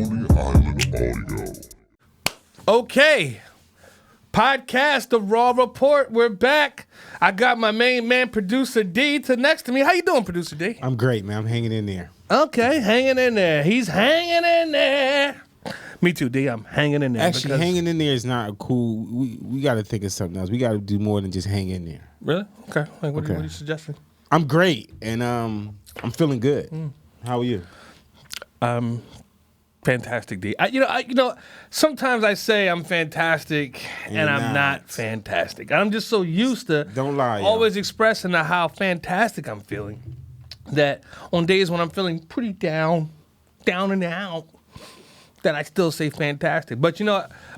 Stony Island Audio. Okay, podcast of Raw Report. We're back. I got my main man, Producer D, next to me. How you doing, Producer D? I'm great, man. I'm hanging in there. Okay, hanging in there. He's hanging in there. Me too, D. I'm hanging in there. Actually, hanging in there is not cool. We got to think of something else. We got to do more than just hang in there. Really? Okay. Like, what are you suggesting? I'm great, and I'm feeling good. How are you? Fantastic, D. Sometimes I say I'm fantastic, and I'm not fantastic. I'm just so used to always expressing how fantastic I'm feeling that on days when I'm feeling pretty down and out, that I still say fantastic. But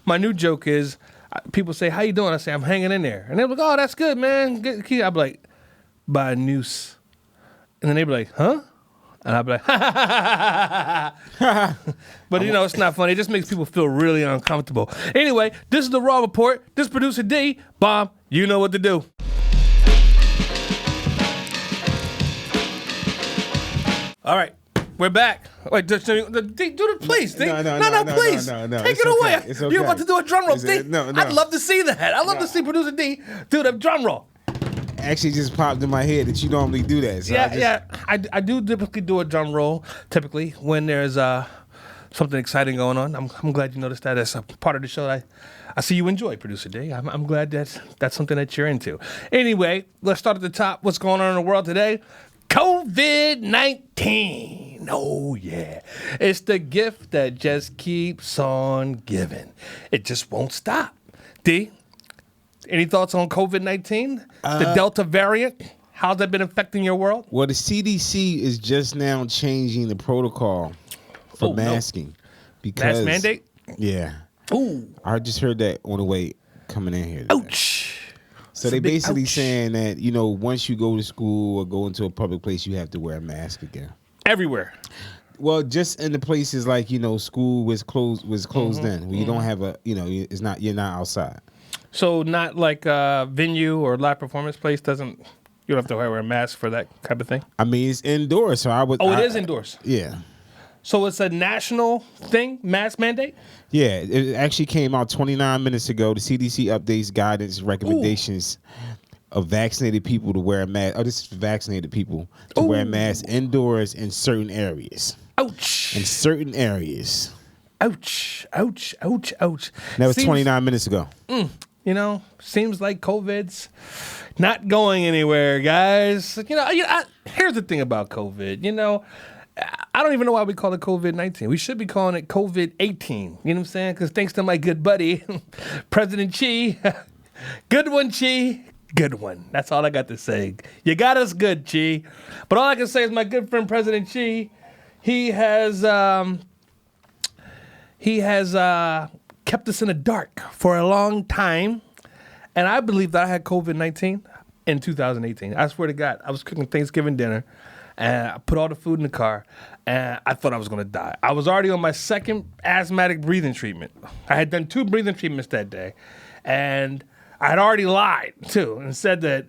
my new joke is, people say, "How you doing?" I say, "I'm hanging in there," and they're like, "Oh, that's good, man." I'm like, "By a noose," and then they be like, "Huh?" And I'll be like, ha. But it's not funny. It just makes people feel really uncomfortable. Anyway, this is the Raw Report. This is Producer D. Bomb, you know what to do. All right, we're back. Wait, do the please. Please. No. Take it away. Okay. It's okay. You're about to do a drum roll, D. No. I'd love to see that. I'd love to see Producer D do the drum roll. Actually just popped in my head that you normally do that. So I do typically do a drum roll, typically, when there's something exciting going on. I'm glad you noticed that. That's a part of the show that I see you enjoy, Producer D. I'm glad that's something that you're into. Anyway, let's start at the top. What's going on in the world today? COVID-19. Oh, yeah. It's the gift that just keeps on giving. It just won't stop. D? Any thoughts on COVID-19? The Delta variant? How's that been affecting your world? Well, the CDC is just now changing the protocol for masking. Because, mask mandate? Yeah. Ooh. I just heard that on the way coming in here today. Ouch. So they basically saying that, once you go to school or go into a public place, you have to wear a mask again. Everywhere. Well, just in the places like, school was closed in. Where you don't have you're not outside. So not like a venue or live performance place you don't have to wear a mask for that type of thing? I mean, it's indoors, so I would... Oh, it is indoors? Yeah. So it's a national thing, mask mandate? Yeah, it actually came out 29 minutes ago. The CDC updates guidance recommendations of vaccinated people to wear a mask. Oh, this is for vaccinated people to wear a mask indoors in certain areas. Ouch. In certain areas. Ouch. That was 29 minutes ago. Seems like COVID's not going anywhere, guys. Here's the thing about COVID. I don't even know why we call it COVID-19. We should be calling it COVID-18. You know what I'm saying? Because thanks to my good buddy, President Chi. Good one, Chi. Good one. That's all I got to say. You got us good, Chi. But all I can say is my good friend, President Chi, he has kept us in the dark for a long time. And I believe that I had COVID-19 in 2018. I swear to God, I was cooking Thanksgiving dinner, and I put all the food in the car, and I thought I was going to die. I was already on my second asthmatic breathing treatment. I had done 2 breathing treatments that day, and I had already lied, too, and said that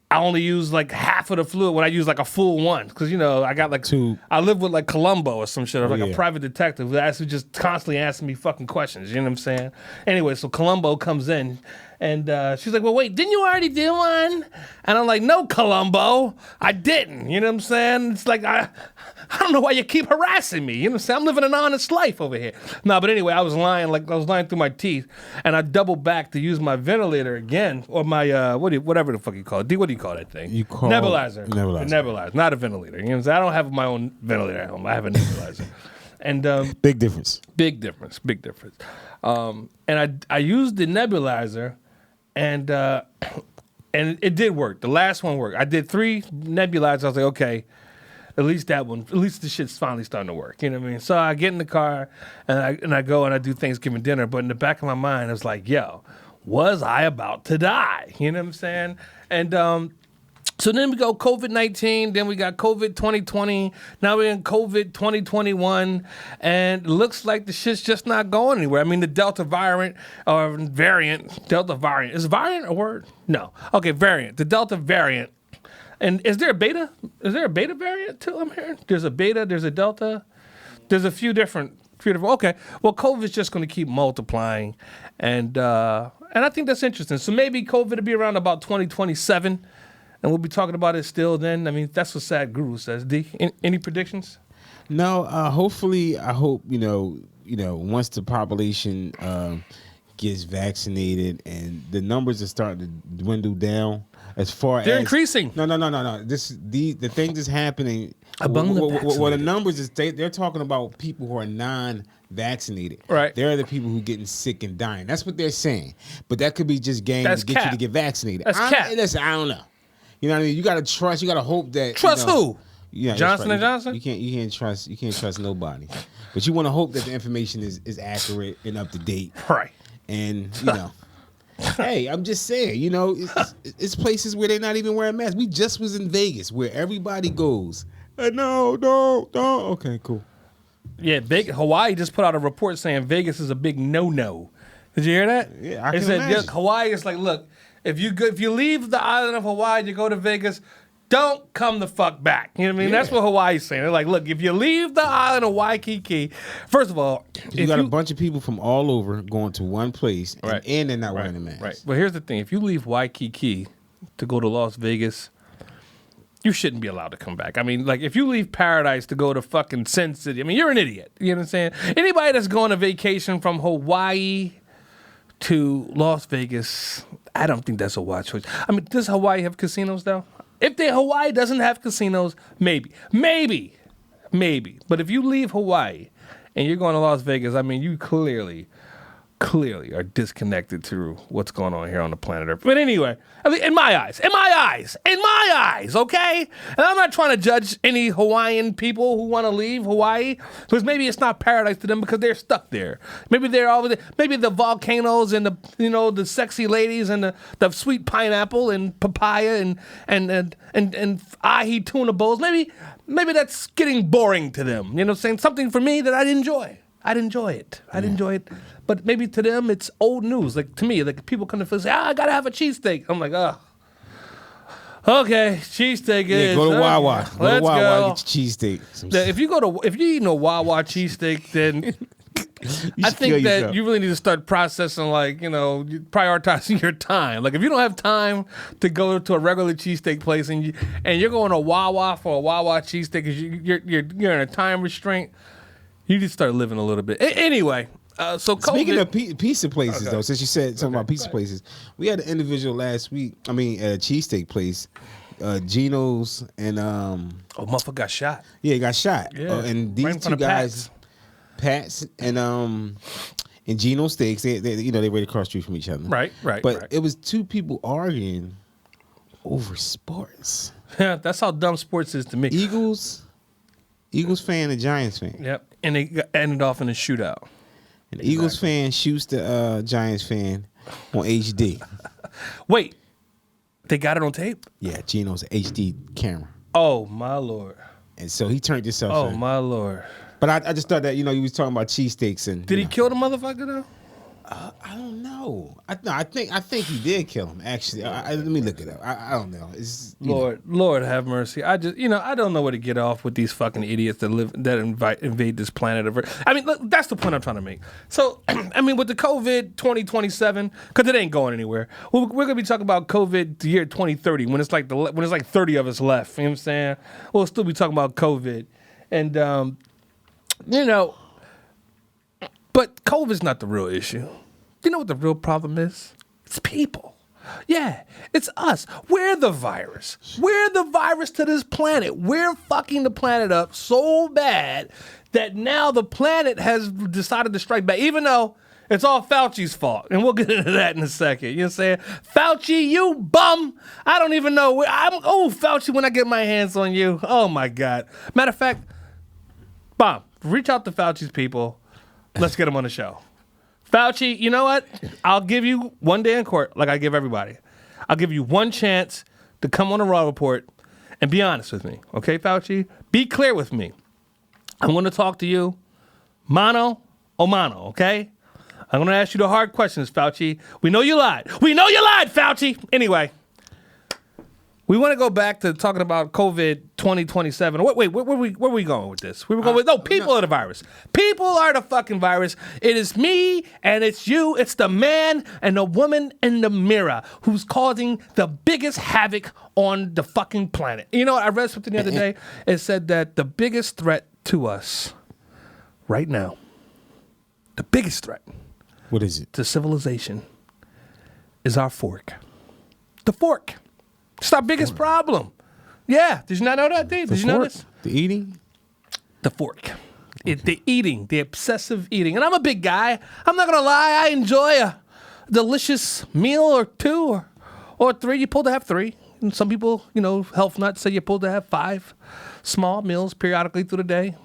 I only used like half of the fluid when I used like a full one. Because, I got like I live with like Columbo or some shit. I was like a private detective who actually just constantly asking me fucking questions. You know what I'm saying? Anyway, so Columbo comes in and she's like, "Well, wait, didn't you already do one?" And I'm like, "No, Columbo, I didn't." You know what I'm saying? It's like, I don't know why you keep harassing me. You know what I'm saying? I'm living an honest life over here. No, but anyway, I was lying through my teeth, and I doubled back to use my ventilator again, or my, whatever the fuck you call it. D, what do you call that thing? Nebulizer. Nebulizer, not a ventilator. You know what I'm saying? I don't have my own ventilator at home. I have a nebulizer. And big difference. Big difference. And I used the nebulizer, and it did work. The last one worked. I did 3 nebulizers. I was like, okay, at least the shit's finally starting to work. You know what I mean? So I get in the car, and I go and I do Thanksgiving dinner. But in the back of my mind, I was like, yo, was I about to die? You know what I'm saying? And So then we go COVID-19, then we got COVID 2020, now we're in COVID 2021, and it looks like the shit's just not going anywhere. I mean, the Delta variant, is variant a word? No. Okay, variant, the Delta variant. And is there a beta? Is there a beta variant too? I'm hearing there's a beta, there's a Delta, there's a few different Okay. Well, COVID's just going to keep multiplying, and I think that's interesting. So maybe COVID will be around about 2027, and we'll be talking about it still then. I mean, that's what Sad Guru says. D, any predictions? No. Hopefully, I hope once the population gets vaccinated and the numbers are starting to dwindle down. As far They're as increasing. No. The thing that's happening among the well, the numbers is they're talking about people who are non-vaccinated. Right. They're the people who are getting sick and dying. That's what they're saying. But that could be just game That's to get cap. you to get vaccinated. That's cap. Listen, I don't know. You know what I mean? You got to trust. You got to hope that Trust who? Yeah, Johnson right. and Johnson. You can't trust nobody. But you want to hope that the information is accurate and up to date. Right. And hey, I'm just saying, it's places where they're not even wearing masks. We just was in Vegas where everybody goes. No. Okay, cool. Yeah, Hawaii just put out a report saying Vegas is a big no-no. Did you hear that? Yeah, I They can said imagine. Hawaii is like, look, if you leave the island of Hawaii and you go to Vegas, don't come the fuck back. You know what I mean? Yeah. That's what Hawaii's saying. They're like, look, if you leave the island of Waikiki, first of all, You got a bunch of people from all over going to one place, and they're not wearing a mask. Right. But here's the thing: if you leave Waikiki to go to Las Vegas, you shouldn't be allowed to come back. I mean, like if you leave Paradise to go to fucking Sin City, I mean, you're an idiot. You know what I'm saying? Anybody that's going on vacation from Hawaii to Las Vegas, I don't think that's a wise choice. I mean, does Hawaii have casinos though? If Hawaii doesn't have casinos, maybe. But if you leave Hawaii and you're going to Las Vegas, I mean, you clearly are disconnected to what's going on here on the planet Earth. But anyway, I mean, in my eyes, okay? And I'm not trying to judge any Hawaiian people who want to leave Hawaii because maybe it's not paradise to them because they're stuck there. Maybe they're always maybe the volcanoes and the sexy ladies and the sweet pineapple and papaya and ahi tuna bowls. Maybe that's getting boring to them. You know what I'm saying? Something for me that I'd enjoy. I'd enjoy it. But maybe to them, it's old news. Like, to me, like, people come to say, I got to have a cheesesteak. I'm like, oh. Okay, cheesesteak is. Go to Wawa. Go to Wawa, get your cheesesteak. If you eat a Wawa cheesesteak, then I think that you really need to start processing, like, prioritizing your time. Like, if you don't have time to go to a regular cheesesteak place and you're going to Wawa for a Wawa cheesesteak because you're in a time restraint, you need to start living a little bit. Anyway, so COVID. Speaking of pizza places, though, since you said something about pizza places, we had an individual last week. I mean, at a cheesesteak place, Geno's and motherfucker got shot. Yeah, he got shot. Yeah, and these two guys, Pat's and Geno's Steaks, they right across the street from each other. Right. But it was two people arguing over sports. Yeah, that's how dumb sports is to me. Eagles fan and Giants fan. Yep, and they ended off in a shootout. An Eagles fan shoots the Giants fan on HD. Wait, they got it on tape? Yeah, Geno's an HD camera. Oh, my Lord. And so he turned himself in. Oh, my Lord. But I just thought that, he was talking about cheesesteaks and... Did he kill the motherfucker, though? I don't know. I think he did kill him, actually. Let me look it up. I don't know. It's, Lord have mercy. I just, I don't know where to get off with these fucking idiots that invade this planet of Earth. I mean, look, that's the point I'm trying to make. So, I mean, with the COVID 2027, because it ain't going anywhere. We're gonna be talking about COVID the year 2030 when it's like 30 of us left. You know what I'm saying? We'll still be talking about COVID, and but COVID's not the real issue. You know what the real problem is? It's people. Yeah, it's us. We're the virus. We're the virus to this planet. We're fucking the planet up so bad that now the planet has decided to strike back, even though it's all Fauci's fault. And we'll get into that in a second. You know what I'm saying? Fauci, you bum. I don't even know. Fauci, when I get my hands on you. Oh, my God. Matter of fact, Bob, reach out to Fauci's people. Let's get him on the show. Fauci, you know what? I'll give you one day in court, like I give everybody. I'll give you one chance to come on a Raw Report and be honest with me. Okay, Fauci? Be clear with me. I'm going to talk to you mano a mano, okay? I'm going to ask you the hard questions, Fauci. We know you lied. We know you lied, Fauci. Anyway, We want to go back to talking about COVID 2027. Wait, where are we going with this? We were going with, people are the virus. People are the fucking virus. It is me and it's you. It's the man and the woman in the mirror who's causing the biggest havoc on the fucking planet. You know what? I read something the other day. It said that the biggest threat to us right now, the biggest threat. What is it? To civilization is our fork. The fork. It's our biggest problem. Yeah. Did you not know that, Dave? Did you know this? The eating? The fork. The eating. The obsessive eating. And I'm a big guy. I'm not going to lie. I enjoy a delicious meal or two or three. You're supposed to have three. And some people, health nuts say you're supposed to have 5 small meals periodically through the day.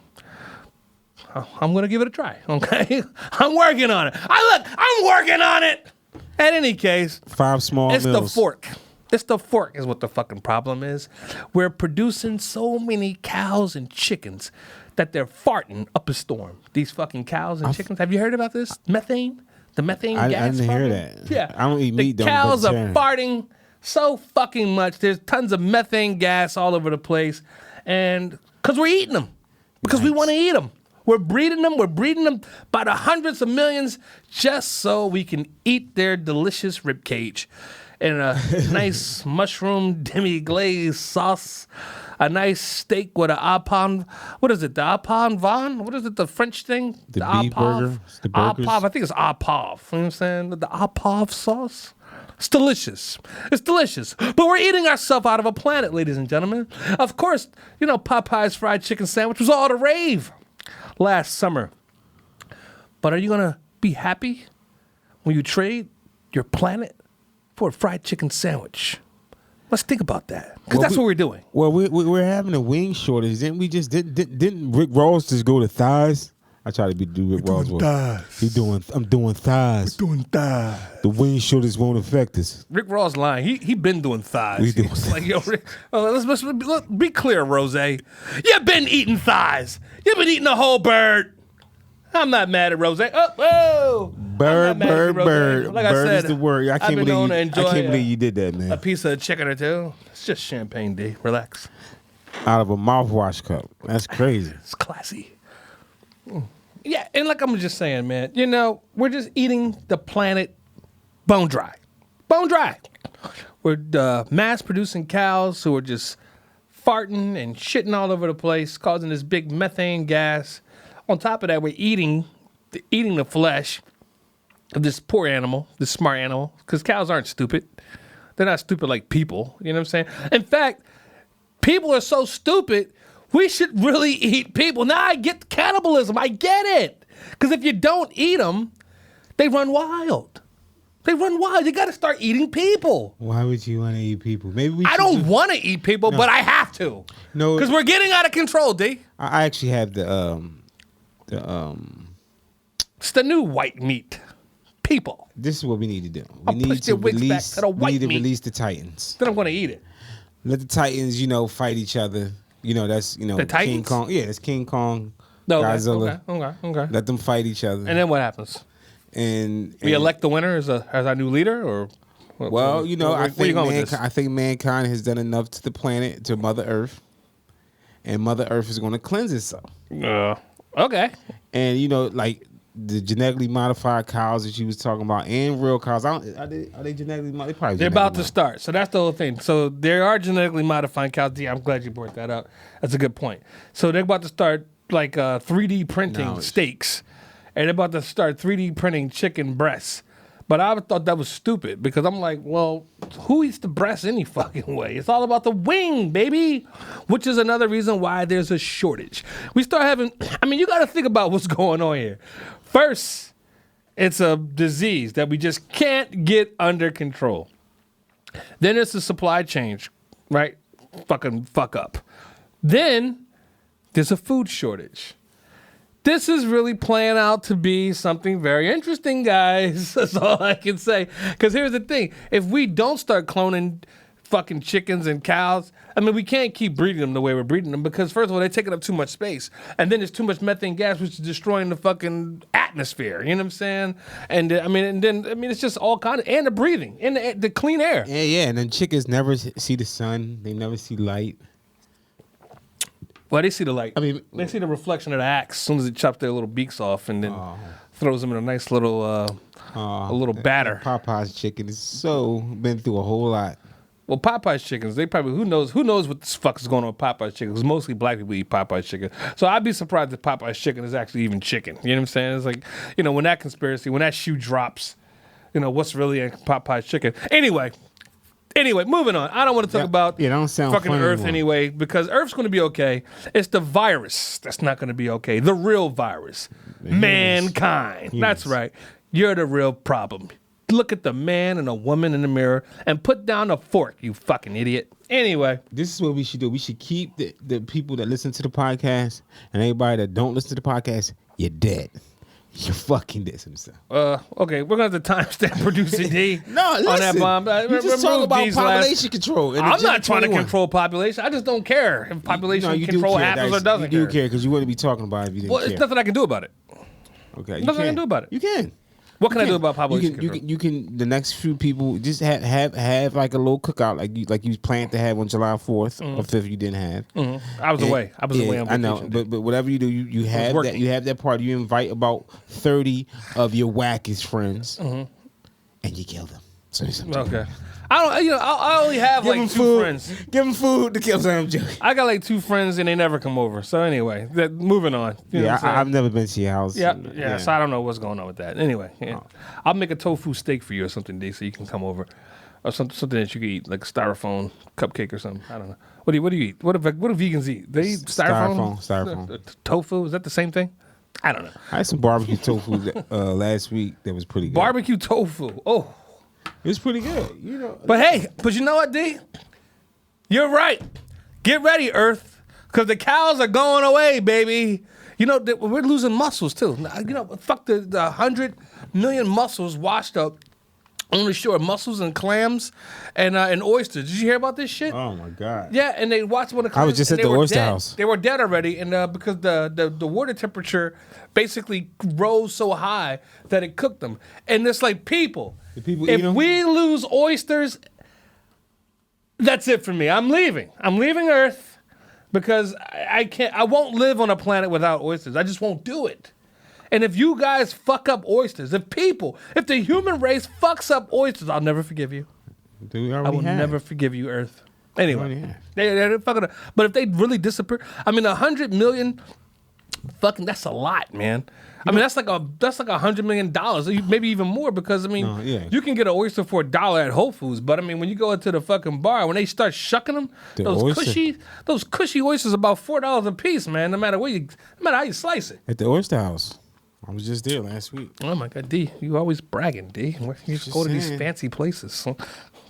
I'm going to give it a try, okay? I'm working on it. I'm working on it. In any case. 5 small meals. It's the fork. It's the fork is what the fucking problem is. We're producing so many cows and chickens that they're farting up a storm. These fucking cows and chickens. Have you heard about this? Methane? The methane gas? I didn't hear farting? that. Yeah. I don't eat meat. The cows are farting so fucking much. There's tons of methane gas all over the place. And because we're eating them. Because we want to eat them. We're breeding them. We're breeding them by the hundreds of millions just so we can eat their delicious rib cage. And a nice mushroom demi-glaze sauce, a nice steak with an apon. What is it? The apon vin? What is it? The French thing? The beef burger? The burgers? Apov. I think it's apov. You know what I'm saying? The apov sauce. It's delicious. It's delicious. But we're eating ourselves out of a planet, ladies and gentlemen. Of course, Popeye's fried chicken sandwich was all the rave last summer. But are you going to be happy when you trade your planet for a fried chicken sandwich? Let's think about that, because that's what we're doing. Well, we're having a wing shortage. Didn't Rick Ross just go to thighs? I try to do Rick Ross. I'm doing thighs. We're doing thighs. The wing shortage won't affect us. Rick Ross lying. He been doing thighs. We doing like, yo, Rick, let's be clear, Rose. You've been eating thighs. You've been eating a whole bird. I'm not mad at Rose. Bird. Like I bird said, is the word. I can't believe you did that, man. A piece of chicken or two. It's just champagne, D. Relax. Out of a mouthwash cup. That's crazy. It's classy. Yeah, and like I'm just saying, man, we're just eating the planet bone dry. Bone dry. We're mass producing cows who are just farting and shitting all over the place, causing this big methane gas. On top of that, we're eating the flesh of this poor animal, this smart animal, because cows aren't stupid. They're not stupid like people. You know what I'm saying? In fact, people are so stupid, we should really eat people. Now I get cannibalism. I get it. Because if you don't eat them, they run wild. They run wild. You got to start eating people. Why would you want to eat people? Maybe I don't want to eat people, but I have to. No, because we're getting out of control, D. I actually have It's the new white meat. People. This is what we need to do. I'll push their wigs back to the white we need to meat. release the Titans. Then I'm going to eat it. Let the Titans, fight each other. That's, the Titans? King Kong. Yeah, that's King Kong, No, Godzilla. Okay. Let them fight each other. And then what happens? And we elect the winner as our new leader, or? I think mankind has done enough to the planet, to Mother Earth, and Mother Earth is going to cleanse itself. Okay. And like the genetically modified cows that you was talking about, and real cows, are they genetically modified? They're about to start. So that's the whole thing. So there are genetically modified cows. Yeah, I'm glad you brought that up. That's a good point. So they're about to start 3D printing steaks, and they're about to start 3D printing chicken breasts. But I thought that was stupid because I'm like, well, who eats the breast any fucking way? It's all about the wing, baby, which is another reason why there's a shortage. We start having, you got to think about what's going on here. First, it's a disease that we just can't get under control. Then it's a supply chain, right? Fuck up. Then there's a food shortage. This is really playing out to be something very interesting, guys. That's all I can say. Because here's the thing. If we don't start cloning fucking chickens and cows. I mean, we can't keep breeding them the way we're breeding them because, first of all, they're taking up too much space. And then there's too much methane gas, which is destroying the fucking atmosphere. You know what I'm saying? And it's just all kind of, and the breathing, and the clean air. Yeah. And then chickens never see the sun. They never see light. Well, they see the light. I mean, they see the reflection of the axe as soon as it chops their little beaks off and then throws them in a nice little, a little batter. Popeye's chicken is so been through a whole lot. Well, Popeye's chickens, they probably, who knows what the fuck is going on with Popeye's chicken, because mostly black people eat Popeye's chicken. So I'd be surprised if Popeye's chicken is actually even chicken. You know what I'm saying? It's like, when that conspiracy, when that shoe drops, what's really in Popeye's chicken. Anyway, moving on. I don't want to talk about don't sound fucking funny Earth anymore. anyway, because Earth's going to be okay. It's the virus that's not going to be okay. The real virus. Mankind. That's right. You're the real problem. Look at the man and a woman in the mirror and put down a fork, you fucking idiot. Anyway. This is what we should do. We should keep the people that listen to the podcast and anybody that don't listen to the podcast, you're dead. You're fucking dead. Okay, we're going to have to timestamp producer D No, listen. on that bomb. You just talk about population control. I'm not trying to control population. I just don't care if population control happens or doesn't care. You do care because you wouldn't be talking about it if you didn't care. There's nothing I can do about it. Okay, Nothing I can do about it. You can. What can I do about population control? You can. The next few people just have like a little cookout like you planned to have on July 4th or 5th. You didn't have. I was away. I was away on vacation. I know, but whatever you do, you have that. You have that party. You invite about 30 of your wackest friends, and you kill them. So okay. I only have like two friends. Give them food to kill them. I got like two friends and they never come over. So anyway, moving on. You know I've never been to your house. Yeah. So I don't know what's going on with that. Anyway, I'll make a tofu steak for you or something, D, so you can come over, or something that you can eat, like a styrofoam cupcake or something. I don't know. What do you eat? What do vegans eat? They eat styrofoam. Tofu, is that the same thing? I don't know. I had some barbecue tofu last week. That was pretty good. Barbecue tofu. Oh. It's pretty good, But you know what, D? You're right. Get ready, Earth, because the cows are going away, baby. We're losing muscles too. Fuck the 100 million mussels washed up on the shore. Mussels and clams and oysters. Did you hear about this shit? Oh my god. Yeah, and they watched one of the. I was just at the oyster house. They were dead already, and because the water temperature basically rose so high that it cooked them. And it's like people. If we lose oysters, that's it for me. I'm leaving. I'm leaving Earth because I can't. I won't live on a planet without oysters. I just won't do it. And if you guys fuck up oysters, if the human race fucks up oysters, I'll never forgive you. I will never forgive you, Earth. Anyway, they're fucking up. But if they really disappear, 100 million, fucking, that's a lot, man. That's like $100 million, maybe even more, because you can get an oyster for $1 at Whole Foods, but when you go into the fucking bar, when they start shucking them, those cushy oysters about $4 a piece, man. No matter how you slice it. At the oyster house, I was just there last week. Oh my God, D, you always bragging, D. You just go to these fancy places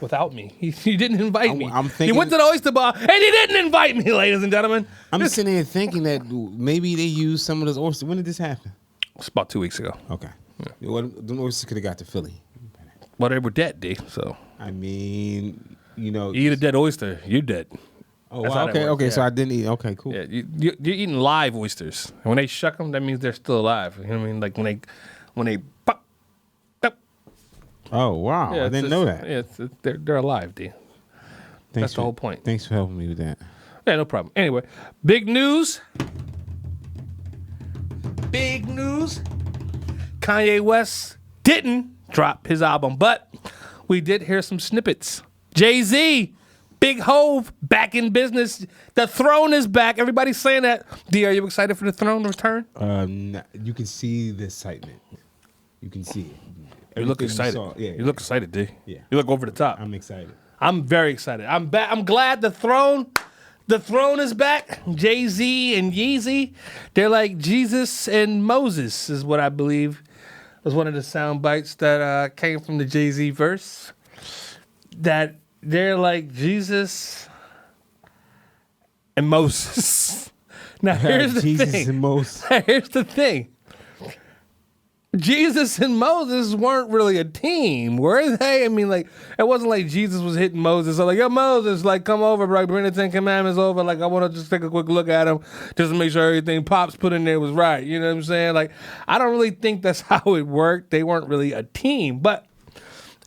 without me. You didn't invite me. I'm thinking, you went to the oyster bar and you didn't invite me, ladies and gentlemen. I'm sitting there thinking that maybe they used some of those oysters. When did this happen? It's about 2 weeks ago. Okay. Yeah. The oysters could have got to Philly. Well, they were dead, D. So you eat a dead oyster, you're dead. Oh, wow. Okay. Yeah. So I didn't eat. Okay, cool. Yeah, you're eating live oysters. And when they shuck them, that means they're still alive. You know what I mean? Like when they pop. Oh wow! Yeah, I didn't know that. Yeah, they're alive, D. That's the whole point. Thanks for helping me with that. Yeah, no problem. Anyway, big news. Big news. Kanye West didn't drop his album, but we did hear some snippets. Jay-Z, Big Hove, back in business. The throne is back. Everybody's saying that. D, are you excited for the throne to return? You can see the excitement. You can see it. You look excited. You look excited, D. Yeah. You look over the top. I'm excited. I'm very excited. I'm back. I'm glad the throne is back. Jay-Z and Yeezy, they're like Jesus and Moses, is what I believe was one of the sound bites that came from the Jay-Z verse. That they're like Jesus and Moses. Now here's the Jesus thing. and Moses. Here's the thing. Jesus and Moses weren't really a team, were they? I mean, like, it wasn't like Jesus was hitting Moses. So like, yo, Moses, like, come over, bro. Bring the 10 Commandments over. Like, I want to just take a quick look at them just to make sure everything Pops put in there was right. You know what I'm saying? Like, I don't really think that's how it worked. They weren't really a team. But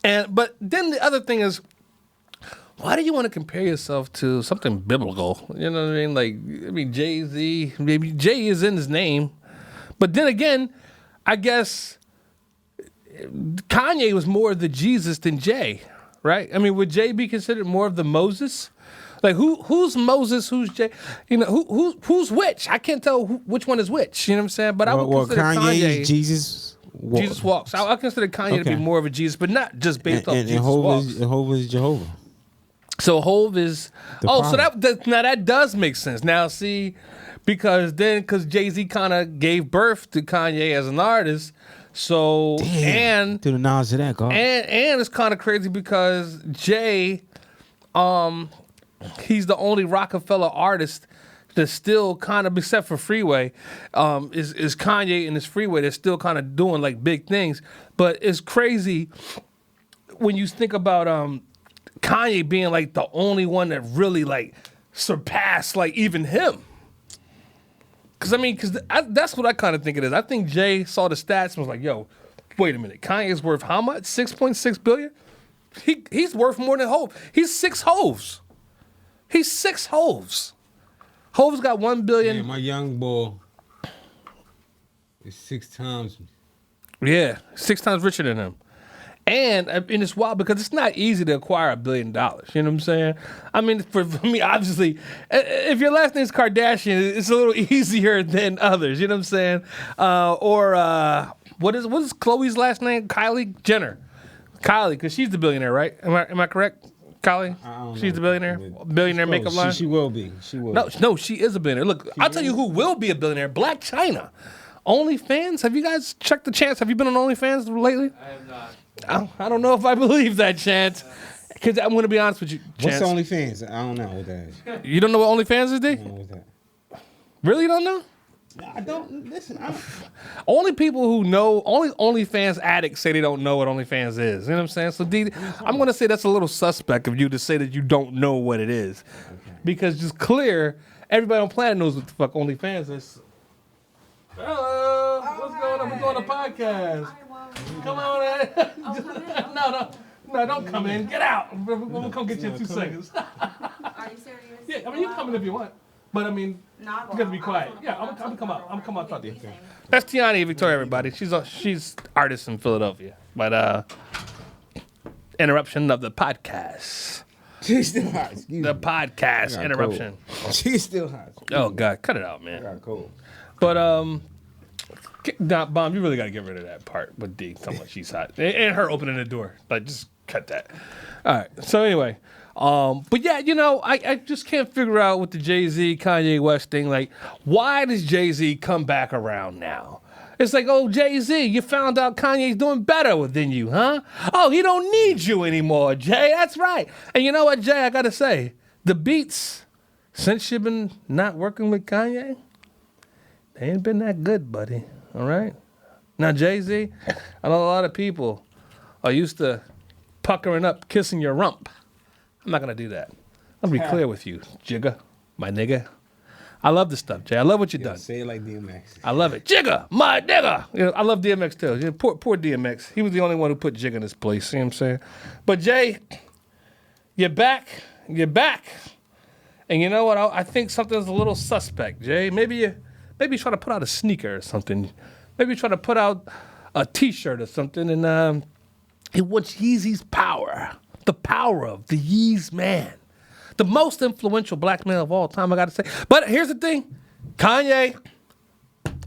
then the other thing is, why do you want to compare yourself to something biblical? You know what I mean? Like, I mean, Jay-Z, maybe Jay is in his name. But then again, I guess Kanye was more of the Jesus than Jay, right? I mean, would Jay be considered more of the Moses? Like, who's Moses? Who's Jay? You know, who's which? I can't tell which one is which. You know what I'm saying? But I would consider Kanye Jesus. Jesus walks. I consider Kanye to be more of a Jesus, but not just based off Jesus walks. And Hov is Jehovah. So Hov is so that does make sense. Now see, because Jay-Z kind of gave birth to Kanye as an artist. So and to the knowledge of that, God. And it's kind of crazy because Jay, he's the only Rockefeller artist that's still kind of, except for Freeway, is Kanye and his Freeway. They're still kind of doing like big things. But it's crazy when you think about Kanye being like the only one that really like surpassed like even him. Because that's what I kind of think it is. I think Jay saw the stats and was like, yo, wait a minute. Kanye's worth how much? 6.6 billion? He's worth more than Hov. He's 6 Hovs. He's 6 Hovs. Hov's got 1 billion. Yeah, my young boy is 6 times. Yeah, 6 times richer than him. And it's wild because it's not easy to acquire $1 billion. You know what I'm saying? I mean, for me, obviously, if your last name's Kardashian, it's a little easier than others. You know what I'm saying? What is Khloe's last name? Kylie Jenner. Kylie, because she's the billionaire, right? Am I correct? Kylie, she's the billionaire makeup line. She will be. She will. No, she is a billionaire. Look, I'll tell you who will be a billionaire. Black China. OnlyFans. Have you guys checked the Chance? Have you been on OnlyFans lately? I have not. I don't know if I believe that, Chance. Because I'm going to be honest with you, Chance. What's OnlyFans? I don't know what that is. You don't know what OnlyFans is, D? I don't know what that. Really, you don't know? I don't. Listen, Only people who know, only OnlyFans addicts say they don't know what OnlyFans is. You know what I'm saying? So, D, I'm going to say that's a little suspect of you to say that you don't know what it is. Okay. Because just clear, everybody on planet knows what the fuck OnlyFans is. Hello. What's going on? We're doing a podcast. Come on in. No, don't come in. Get out. We'll come get you in 2 seconds. Are you serious? Yeah, I mean, you can come in if you want. But, I mean, you got to be quiet. Yeah, I'm going to come out. I'm going to come out and talk to you. Okay. That's Tiani Victoria, everybody. She's artist in Philadelphia. But, interruption of the podcast. She's still hot. The podcast interruption. Cold. She's still hot. Oh, God. Cut it out, man. I got cold. But, Bomb, you really got to get rid of that part with D talking about she's hot. And her opening the door. Like, just cut that. All right. So, anyway. But, yeah, you know, I just can't figure out with the Jay-Z, Kanye West thing. Like, why does Jay-Z come back around now? It's like, oh, Jay-Z, you found out Kanye's doing better than you, huh? Oh, he don't need you anymore, Jay. That's right. And you know what, Jay, I got to say, the beats, since you've been not working with Kanye, they ain't been that good, buddy. All right? Now, Jay-Z, I know a lot of people are used to puckering up, kissing your rump. I'm not going to do that. I'll be clear with you, Jigga, my nigga. I love this stuff, Jay. I love what you've done. Say it like DMX. I love it. Jigga, my nigga. You know, I love DMX too. You know, poor DMX. He was the only one who put Jigga in his place. You know what I'm saying? But, Jay, you're back. You're back. And you know what? I think something's a little suspect, Jay. Maybe you try to put out a sneaker or something. Maybe try to put out a T-shirt or something. And he wants Yeezy's power. The power of the Yeez man. The most influential black man of all time, I got to say. But here's the thing. Kanye,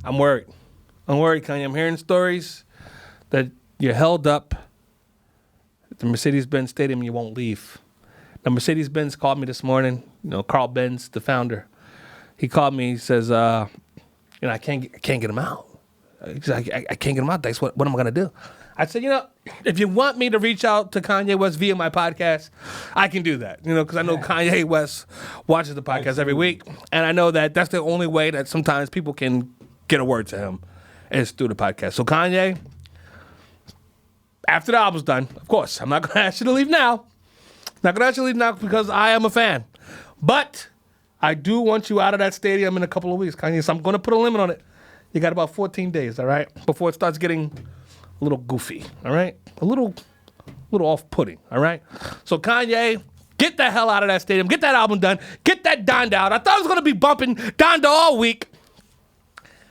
I'm worried. Kanye. I'm hearing stories that you're held up at the Mercedes-Benz Stadium and you won't leave. Now, Mercedes-Benz called me this morning. You know, Carl Benz, the founder. He called me. He says, I can't get him out. He's like, I can't get him out. That's what am I going to do? I said, if you want me to reach out to Kanye West via my podcast, I can do that. Because I know Kanye West watches the podcast every week. And I know that that's the only way that sometimes people can get a word to him is through the podcast. So Kanye, after the album's done, of course, I'm not going to ask you to leave now. Not going to ask you to leave now because I am a fan. But I do want you out of that stadium in a couple of weeks, Kanye. So I'm going to put a limit on it. You got about 14 days, all right, before it starts getting a little goofy, all right? A little off-putting, all right? So Kanye, get the hell out of that stadium. Get that album done. Get that Donda out. I thought I was going to be bumping Donda all week.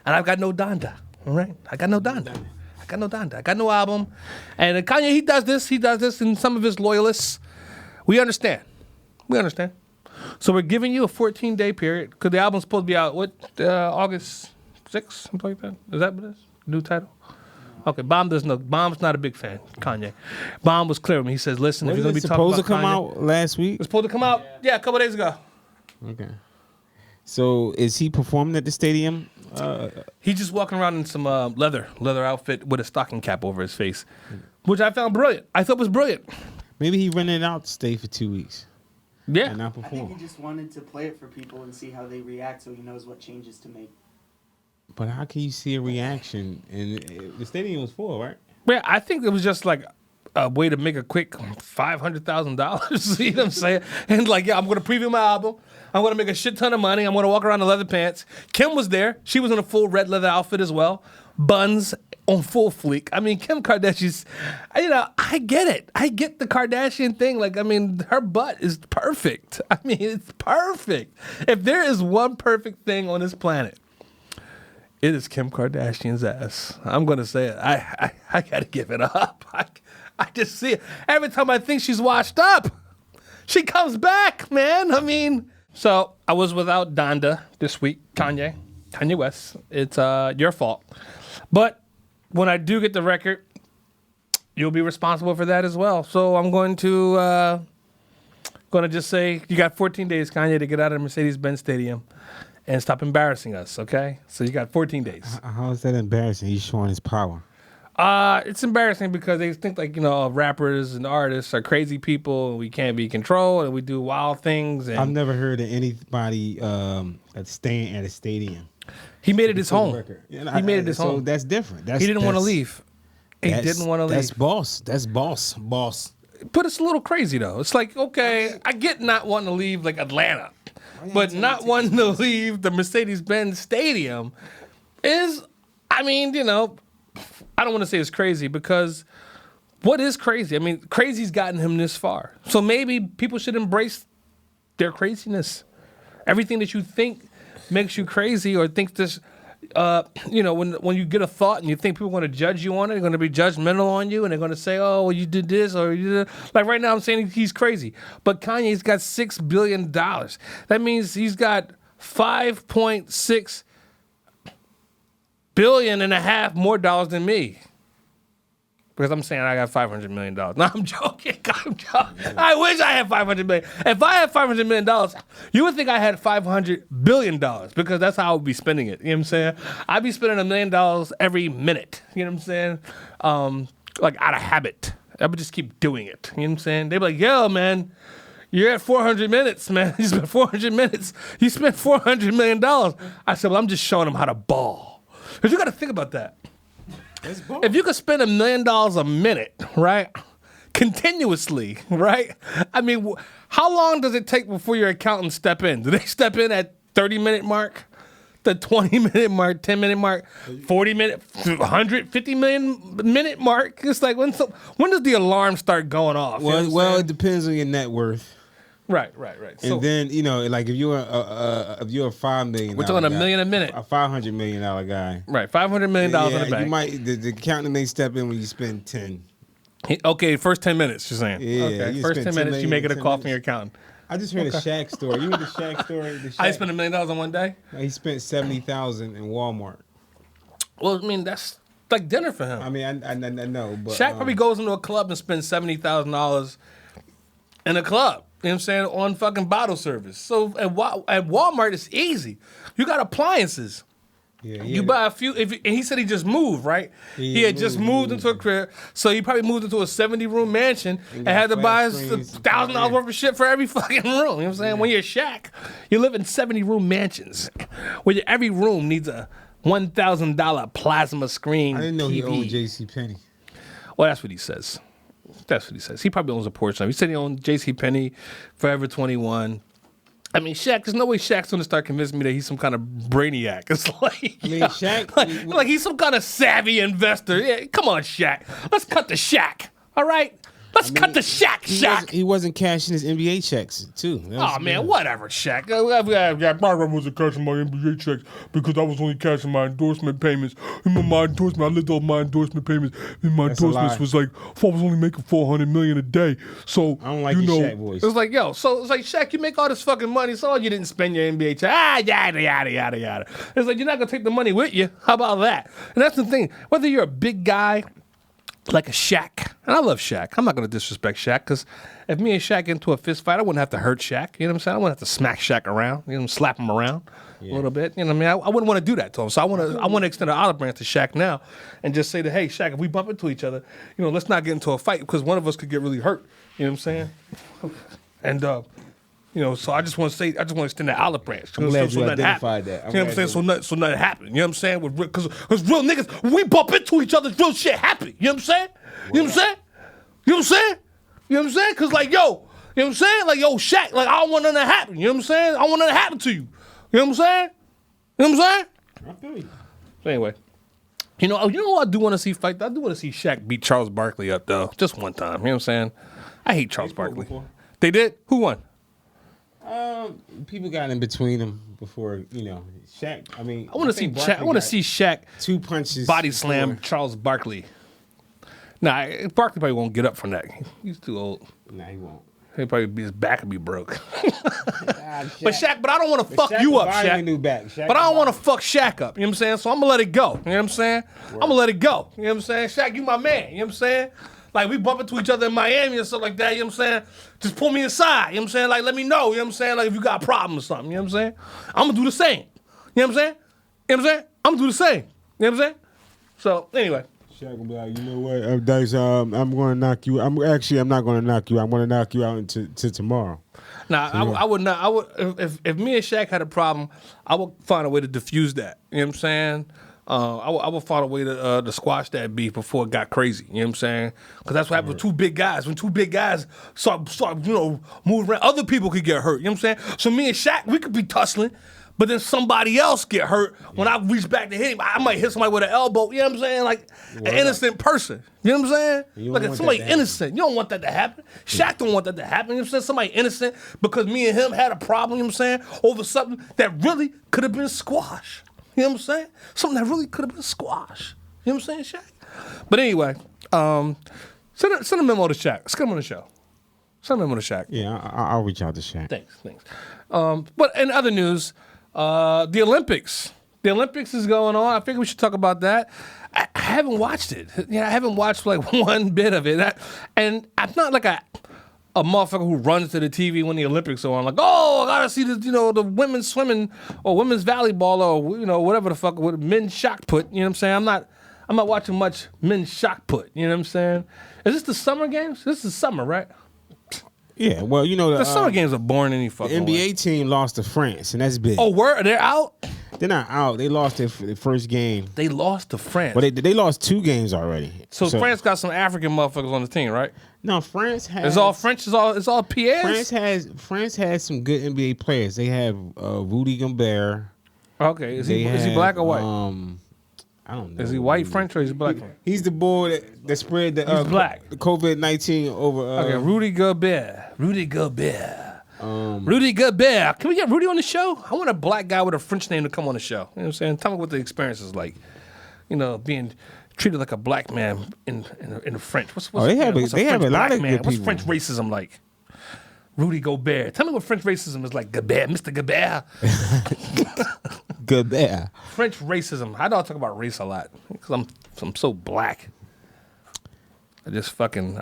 And I've got no Donda, all right? I got no Donda. I got no album. And Kanye, he does this, and some of his loyalists, we understand. So we're giving you a 14-day period, because the album's supposed to be out, August 6th, something like that? Is that what it is? New title? Okay, Bomb's not a big fan, Kanye. Bomb was clear with me. He says, listen, if you're going to be talking about supposed to come Kanye, out last week? it's supposed to come out, a couple days ago. Okay. So is he performing at the stadium? He's just walking around in some leather outfit with a stocking cap over his face, which I found brilliant. I thought was brilliant. Maybe he rented out to stay for 2 weeks Yeah. and not I think perform. he just wanted to play it for people and see how they react so he knows what changes to make. But how can you see a reaction? And the stadium was full, right? Yeah, I think it was just like a way to make a quick $500,000. You know what I'm saying? And like, I'm going to preview my album. I'm going to make a shit ton of money. I'm going to walk around in leather pants. Kim was there. She was in a full red leather outfit as well. Buns on full fleek. I mean, Kim Kardashian's, I get it. I get the Kardashian thing. Like, I mean, her butt is perfect. I mean, it's perfect. If there is one perfect thing on this planet, it is Kim Kardashian's ass. I'm going to say it. I got to give it up. I just see it. Every time I think she's washed up, she comes back, man. I mean, so I was without Donda this week, Kanye West. It's your fault. But when I do get the record, you'll be responsible for that as well. So I'm going to just say you got 14 days, Kanye, to get out of the Mercedes-Benz Stadium and stop embarrassing us, okay? So you got 14 days. How is that embarrassing? He's showing his power. It's embarrassing because they think like, rappers and artists are crazy people and we can't be controlled and we do wild things. And I've never heard of anybody that's staying at a stadium. he made it his home. Yeah, He made it his so home. that's different. He didn't want to leave. He didn't want to leave. That's boss. That's boss. But it's a little crazy though. It's like, okay, I get not wanting to leave like Atlanta, but not wanting to leave the Mercedes-Benz Stadium is, I don't want to say it's crazy because what is crazy? I mean, crazy's gotten him this far. So maybe people should embrace their craziness. Everything that you think makes you crazy or thinks this, when you get a thought and you think people are going to judge you on it, they're going to be judgmental on you and they're going to say, oh, well, you did this or you did that. Like right now I'm saying he's crazy. But Kanye's got $6 billion. That means he's got 5.6 billion and a half more dollars than me. Because I'm saying I got $500 million. No, I'm joking. I wish I had $500 million. If I had $500 million, you would think I had $500 billion because that's how I would be spending it. You know what I'm saying? I'd be spending $1 million every minute. You know what I'm saying? Like out of habit. I would just keep doing it. You know what I'm saying? They'd be like, yo, man, you're at 400 minutes, man. You spent 400 minutes. You spent $400 million. I said, well, I'm just showing them how to ball. Because you got to think about that. If you could spend $1 million a minute, right, continuously, right? I mean, how long does it take before your accountants step in? Do they step in at 30-minute mark, the 20-minute mark, 10-minute mark, 40-minute, 150-minute mark? It's like when does the alarm start going off? Well, it depends on your net worth. Right. And then like if you're a $5 million, we're talking $1 million a minute, a $500 million guy, right? $500 million in the bank. You might the accountant may step in when you spend 10. Okay, first 10 minutes. You're saying, yeah, okay, first 10 minutes you make it a call from your accountant. I just heard a Shaq story. You heard the Shaq story? I spent $1 million on one day. He spent $70,000 in Walmart. Well, I mean that's like dinner for him. I mean, I know, but Shaq probably goes into a club and spends $70,000 in a club. You know what I'm saying? On fucking bottle service. So at Walmart, it's easy. You got appliances. Yeah, you buy a few. And he said he just moved, right? He had just moved into a crib. So he probably moved into a 70-room mansion and had to buy $1,000 worth of shit for every fucking room. You know what I'm saying? Yeah. When you're Shaq, you live in 70-room mansions where every room needs a $1,000 plasma screen I didn't know TV. he owned JCPenney. Well, that's what he says. That's what he says. He probably owns a Porsche. He said he owns JCPenney, Forever 21. I mean, Shaq, there's no way Shaq's going to start convincing me that he's some kind of brainiac. It's like, I mean, Shaq, like he's some kind of savvy investor. Yeah, come on, Shaq. Let's cut the Shaq. All right? Let's cut the Shaq, Shaq. He wasn't cashing his NBA checks, too. Oh, man, whatever, Shaq. I wasn't cashing my NBA checks because I was only cashing my endorsement payments. My endorsement, I lived off my endorsement payments, and my endorsements was like, I was only making $400 million a day. So, I don't like your Shaq voice. It's like, yo, so it's like, Shaq, you make all this fucking money, so you didn't spend your NBA check. Yada, yada, yada, yada. It's like, you're not going to take the money with you. How about that? And that's the thing. Whether you're a big guy, like a Shaq. And I love Shaq. I'm not going to disrespect Shaq because if me and Shaq get into a fist fight, I wouldn't have to hurt Shaq. You know what I'm saying? I wouldn't have to smack Shaq around, slap him around a little bit. You know what I mean? I wouldn't want to do that to him. So I want to extend an olive branch to Shaq now and just say that, hey, Shaq, if we bump into each other, let's not get into a fight because one of us could get really hurt. You know what I'm saying? And, so I just want to extend that olive branch. I'm glad you nothing identified happened. that. You know what I'm saying? So nothing happened. You know what I'm saying? Because real niggas, when we bump into each other, real shit happen. You know what I'm saying? You know what I'm saying? You know what I'm saying? You know what I'm saying? Because, like, yo, you know what I'm saying? Like, yo, Shaq, like, I don't want nothing to happen. You know what I'm saying? I don't want nothing to happen to you. You know what I'm saying? You know what I'm saying? I feel you. So anyway, you know what I do want to see fight? I do want to see Shaq beat Charles Barkley up, though. Just one time. You know what I'm saying? I hate Charles Barkley. Before? They did? Who won? People got in between them before, Shaq. I mean, I want to see Shaq. I want to see Shaq 2 punches. body slam Charles Barkley. Nah, Barkley probably won't get up from that. He's too old. Nah, he won't. He'll probably his back would be broke. Shaq, But I don't want to fuck you up, Shaq. New back. But I don't want to fuck Shaq up. You know what I'm saying? So I'm gonna let it go. You know what I'm saying? I'm gonna let it go. You know what I'm saying? Shaq, you my man. You know what I'm saying? Like, we bump into each other in Miami and stuff like that, you know what I'm saying? Just pull me aside, you know what I'm saying? Like, let me know, you know what I'm saying? Like, if you got a problem or something, you know what I'm saying? I'm gonna do the same. You know what I'm saying? You know what I'm saying? I'm gonna do the same. You know what I'm saying? So, anyway. Shaq will be like, you know what, Dice, I'm going to knock you. I'm not going to knock you. I'm going to knock you out into tomorrow. Nah, so, I would not. I would if me and Shaq had a problem, I would find a way to diffuse that. You know what I'm saying? I would find a way to squash that beef before it got crazy. You know what I'm saying? Because that's what happened with two big guys. When two big guys start moving around, other people could get hurt. You know what I'm saying? So me and Shaq, we could be tussling, but then somebody else get hurt. When I reach back to hit him, I might hit somebody with an elbow. You know what I'm saying? Like an innocent person. You know what I'm saying? Like somebody innocent. You don't want that to happen. Shaq don't want that to happen. You know what I'm saying? Somebody innocent because me and him had a problem, you know what I'm saying, over something that really could have been squashed. You know what I'm saying? Something that really could have been squashed. You know what I'm saying, Shaq? But anyway, send a memo to Shaq. Let's get him on the show. Send a memo to Shaq. Yeah, I'll reach out to Shaq. Thanks. But in other news, the Olympics. The Olympics is going on. I figure we should talk about that. I haven't watched it. I haven't watched like one bit of it. And I'm not like a motherfucker who runs to the TV when the Olympics are on, like, oh, I gotta see the women's swimming or women's volleyball or whatever the fuck with men's shot put. You know what I'm saying? I'm not watching much men's shot put. You know what I'm saying? Is this the summer games? This is summer, right? Yeah, well, the summer games are boring any fucking The NBA way. team lost to France, and that's big. Oh, they're out? They're not out. They lost their first game. They lost to France. Well, they lost 2 games already. So France got some African motherfuckers on the team, right? No, France has. It's all French. It's all Pierre's. France has some good NBA players. They have Rudy Gobert. Okay, is he black or white? I don't know. Is he white French or is he black? He's the boy that spread the black. COVID-19 over. Okay, Rudy Gobert. Rudy Gobert. Can we get Rudy on the show? I want a black guy with a French name to come on the show. You know what I'm saying? Tell me what the experience is like. Being treated like a black man in French. They have a lot of good What's people. French racism like? Rudy Gobert. Tell me what French racism is like. Gobert, Mr. Gobert. Gobert. French racism. I don't talk about race a lot because I'm so black. I just fucking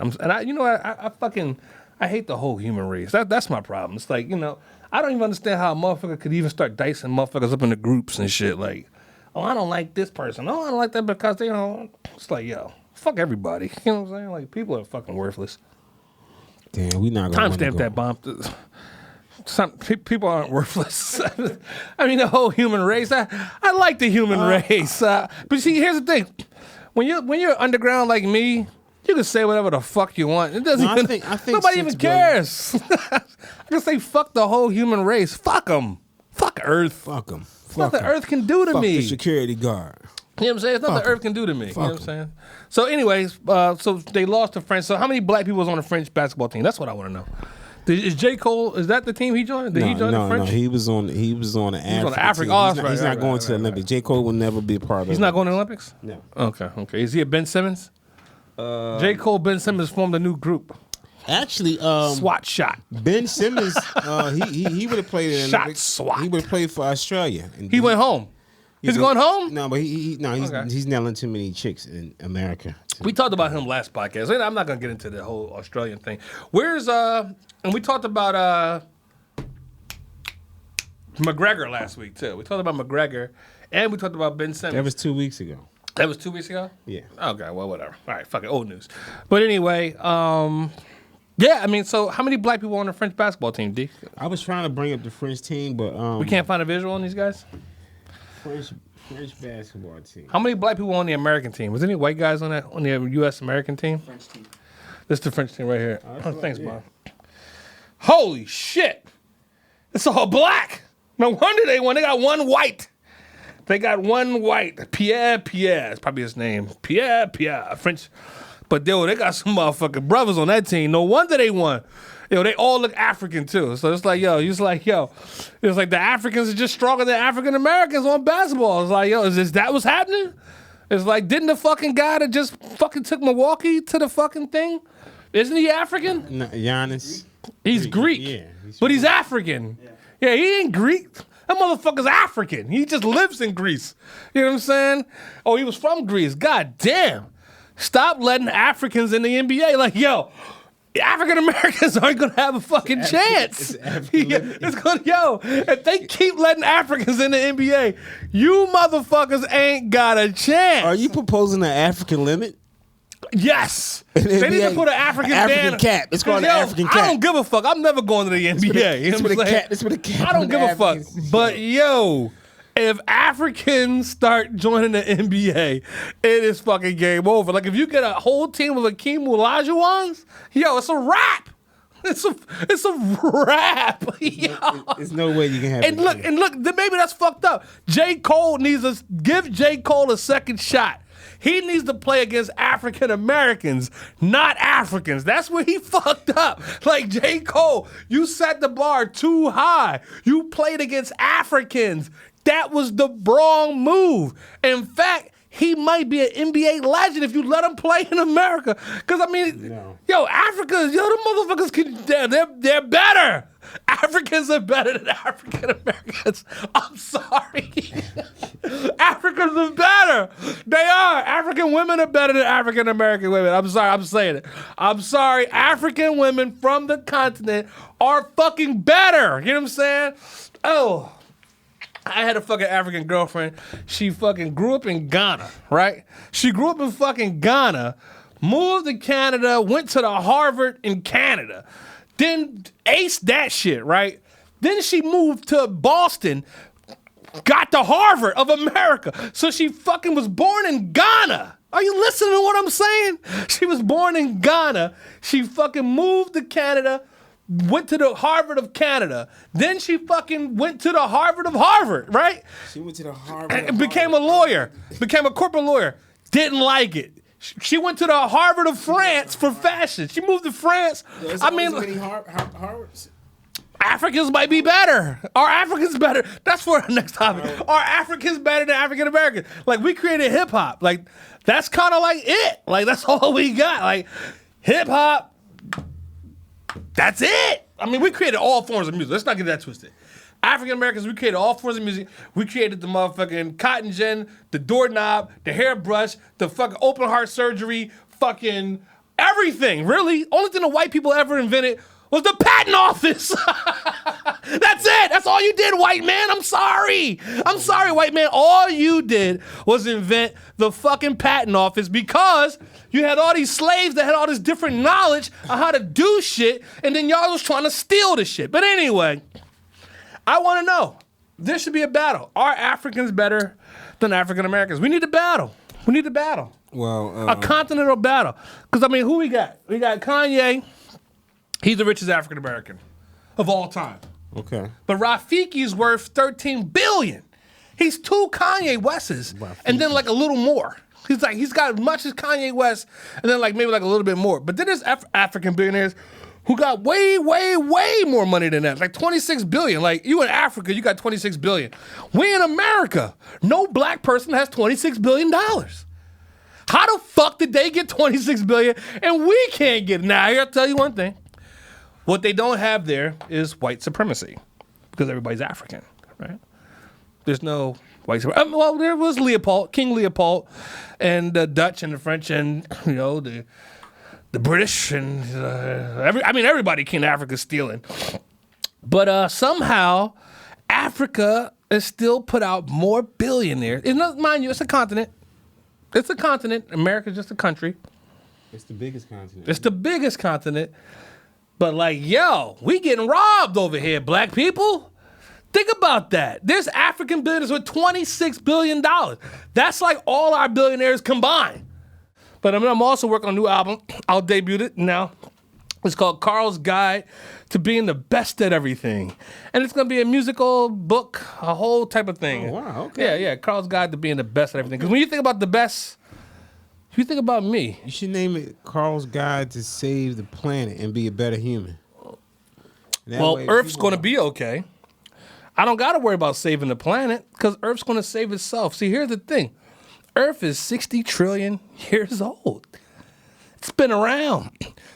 I hate the whole human race. That's my problem. It's like, I don't even understand how a motherfucker could even start dicing motherfuckers up into groups and shit. Like, oh, I don't like this person. Oh, I don't like that because they it's like, yo, fuck everybody. You know what I'm saying? Like, people are fucking worthless. Damn, we not gonna timestamp that bomb. People aren't worthless. I mean, the whole human race. I like the human race. But see, here's the thing: when you're underground like me, You can say whatever the fuck you want. It doesn't No, even. I think Nobody even 6 billion. cares. I can say fuck the whole human race. Fuck them. Fuck Earth. Fuck them. Nothing Earth can do to Fuck me. the security guard. You know what I'm saying? It's nothing Fuck Earth can do to me. You know what I'm Fuck saying? So, anyways, so they lost to France. So, how many black people was on the French basketball team? That's what I want to know. Is J. Cole? Is that the team he joined? Did he join the French? No, he was on the African Africa. team. Oh, He's that's not, he's right, not going to the Olympics. J. Cole will never be a part of it. He's not going to the Olympics? No. Okay. Is he a Ben Simmons? J. Cole, Ben Simmons formed a new group. Actually, SWAT shot. Ben Simmons, he would have played in the Shot Olympics. SWAT. He would have played for Australia. And He went home. He's going home? No, but he's Okay. nailing too many chicks in America. We talked about him last podcast. And I'm not gonna get into the whole Australian thing. Where's and we talked about McGregor last week too. We talked about McGregor and we talked about Ben Simmons. That was 2 weeks ago. That was 2 weeks ago? Yeah. Okay, well whatever. All right, fuck it, old news. But anyway, yeah, I mean, so how many black people on the French basketball team, D? I was trying to bring up the French team, but We can't find a visual on these guys? French basketball team. How many black people on the American team? Was there any white guys on the U.S. American team? French team. This is the French team right here. that's Thanks, right, Mom. Holy shit. It's all black. No wonder they won. They got one white. Pierre. It's probably his name. Pierre. French. But they got some motherfucking brothers on that team. No wonder they won. They all look African too. So it's like, it's like the Africans are just stronger than African Americans on basketball. It's like, is that what's happening? It's like, didn't the fucking guy that just fucking took Milwaukee to the fucking thing? Isn't he African? No, Giannis. He's Greek. Yeah. But he's African. Yeah, he ain't Greek. That motherfucker's African. He just lives in Greece. You know what I'm saying? Oh, he was from Greece. God damn. Stop letting Africans in the NBA. Like, African Americans aren't gonna have a fucking chance. If they keep letting Africans in the NBA, you motherfuckers ain't got a chance. Are you proposing an African limit? Yes. They need to put an African ban. cap. It's called an African cap. I don't give a fuck. I'm never going to the NBA. It's with a cap. It's with a cap. I don't give a fuck. But if Africans start joining the NBA, it is fucking game over. Like if you get a whole team of Akeem Olajuwons, it's a wrap. It's a wrap. There's no way you can have. And look, maybe that's fucked up. J. Cole needs to give J. Cole a second shot. He needs to play against African Americans, not Africans. That's where he fucked up. Like, J. Cole, you set the bar too high. You played against Africans. That was the wrong move. In fact, he might be an NBA legend if you let him play in America. Because, Africa, the motherfuckers, they're better. Africans are better than African Americans. I'm sorry. Africans are better. They are. African women are better than African American women. I'm sorry. I'm saying it. I'm sorry. African women from the continent are fucking better. You know what I'm saying? Oh. I had a fucking African girlfriend. She fucking grew up in Ghana, right? She grew up in fucking Ghana, moved to Canada, went to the Harvard in Canada, then aced that shit, right? Then she moved to Boston, got to Harvard of America. So she fucking was born in Ghana. Are you listening to what I'm saying? She was born in Ghana. She fucking moved to Canada, went to the Harvard of Canada. Then she fucking went to the Harvard of Harvard, right? She went to the Harvard. And became a lawyer, became a corporate lawyer. Didn't like it. She went to the Harvard of France for fashion. She moved to France. Harvards. Africans might be better. Are Africans better? That's for our next topic. Are Africans better than African Americans? Like, we created hip hop. Like, that's kind of like it. Like, that's all we got. Like, hip hop. That's it. I mean, we created all forms of music. Let's not get that twisted. African Americans, we created all forms of music. We created the motherfucking cotton gin, the doorknob, the hairbrush, the fucking open heart surgery, fucking everything, really. Only thing the white people ever invented was the patent office. That's it. That's all you did, white man. I'm sorry. I'm sorry, white man. All you did was invent the fucking patent office because you had all these slaves that had all this different knowledge on how to do shit, and then y'all was trying to steal the shit. But anyway, I want to know. There should be a battle. Are Africans better than African Americans? We need a battle. We need a battle. Well, A continental battle. Because, I mean, who we got? We got Kanye. He's the richest African American of all time. okay. But Rafiki's worth $13 billion. He's 2 Kanye Wests, and then like a little more. He's got as much as Kanye West, and then like maybe like a little bit more. But then there's African billionaires who got way, way, way more money than that. Like 26 billion. Like you in Africa, you got 26 billion. We in America, no black person has $26 billion. How the fuck did they get 26 billion and we can't get it? Now, I'll tell you one thing. What they don't have there is white supremacy because everybody's African, right? There's no white supremacy. Well, there was Leopold, King Leopold, and the Dutch and the French and, you know, the British and everybody came to Africa stealing. But somehow Africa is still put out more billionaires. It's not, mind you, it's a continent. It's a continent. America's just a country. It's the biggest continent. It's the biggest continent. But like, yo, we getting robbed over here, black people. Think about that. There's African billionaires with $26 billion. That's like all our billionaires combined. But I'm also working on a new album. I'll debut it now. It's called Carl's Guide to Being the Best at Everything. And it's going to be a musical book, a whole type of thing. Oh, wow, okay. Yeah, Carl's Guide to Being the Best at Everything. Because when you think about the best, you think about me. You should name it Carl's Guide to Save the Planet and Be a Better Human. Well, Earth's going to be okay. I don't got to worry about saving the planet because Earth's going to save itself. See, here's the thing. Earth is 60 trillion years old. It's been around.